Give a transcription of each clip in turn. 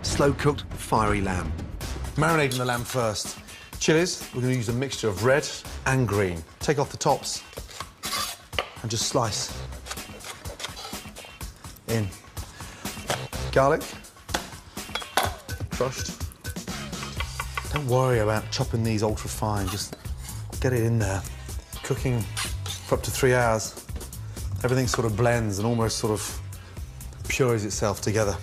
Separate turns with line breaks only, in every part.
Slow-cooked, fiery lamb.
Marinating the lamb first. Chilies, we're going to use a mixture of red and green. Take off the tops and just slice in. Garlic, crushed. Don't worry about chopping these ultra fine, just get it in there. Cooking for up to 3 hours, everything sort of blends and almost sort of purees itself together.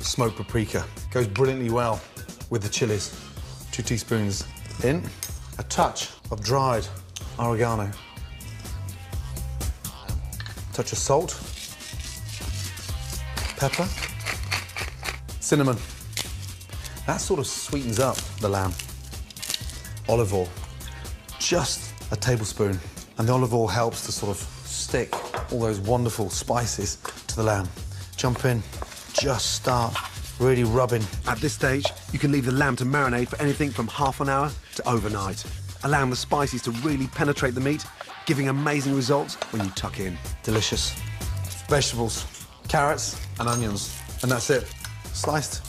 Smoked paprika goes brilliantly well with the chilies. 2 teaspoons in, a touch of dried oregano, touch of salt, pepper, cinnamon. That sort of sweetens up the lamb. Olive oil, just a tablespoon, and the olive oil helps to sort of stick all those wonderful spices to the lamb. Jump in, just start really rubbing.
At this stage, you can leave the lamb to marinate for anything from half an hour to overnight, allowing the spices to really penetrate the meat, giving amazing results when you tuck in.
Delicious. Vegetables, carrots and onions, and that's it. Sliced.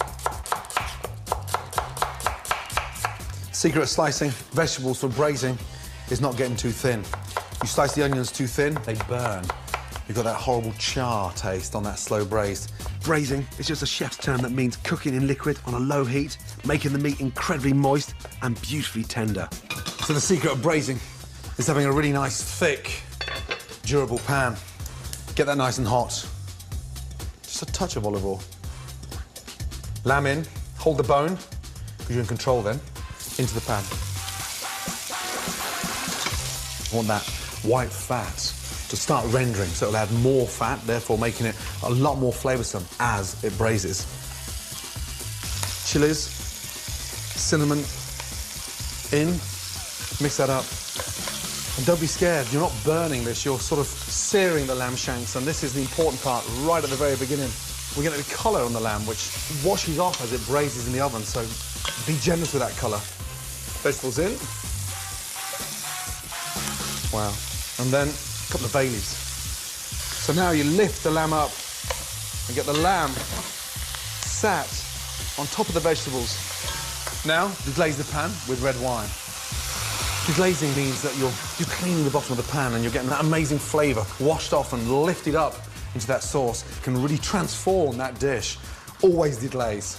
Secret of slicing vegetables for braising is not getting too thin. You slice the onions too thin, they burn. You've got that horrible char taste on that slow braised.
Braising is just a chef's term that means cooking in liquid on a low heat, making the meat incredibly moist and beautifully tender.
So the secret of braising is having a really nice, thick, durable pan. Get that nice and hot. Just a touch of olive oil. Lamb in, hold the bone, because you're in control then, into the pan. You want that white fat to start rendering, so it'll add more fat, therefore making it a lot more flavoursome as it braises. Chilies, cinnamon in, mix that up. And don't be scared, you're not burning this, you're sort of searing the lamb shanks, and this is the important part right at the very beginning. We're getting the colour on the lamb, which washes off as it braises in the oven, so be generous with that colour. Vegetables in. Wow. And then a couple of bay leaves. So now you lift the lamb up and get the lamb sat on top of the vegetables. Now, deglaze the pan with red wine. Deglazing means that you're cleaning the bottom of the pan and you're getting that amazing flavour washed off and lifted up into that sauce. It can really transform that dish. Always deglaze.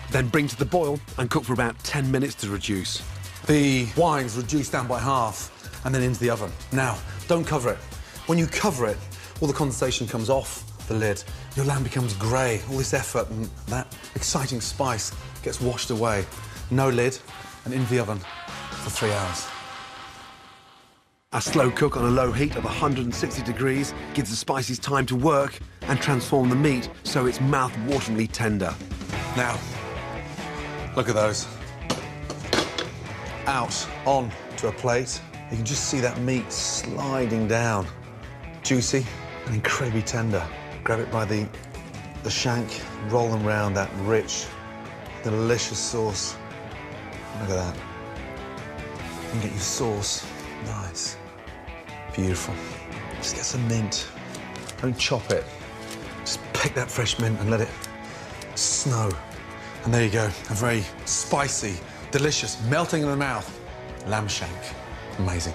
Then bring to the boil and cook for about 10 minutes to reduce.
The wine's reduced down by half and then into the oven. Now, don't cover it. When you cover it, all the condensation comes off the lid. Your lamb becomes grey. All this effort and that exciting spice gets washed away. No lid and into the oven for 3 hours.
A slow cook on a low heat of 160 degrees gives the spices time to work and transform the meat so it's mouth-wateringly tender.
Now, look at those. Out, on to a plate. You can just see that meat sliding down. Juicy and incredibly tender. Grab it by the shank, roll them round that rich, delicious sauce. Look at that. You can get your sauce. Nice. Beautiful. Just get some mint. Don't chop it. Just pick that fresh mint and let it snow. And there you go. A very spicy, delicious, melting in the mouth lamb shank. Amazing.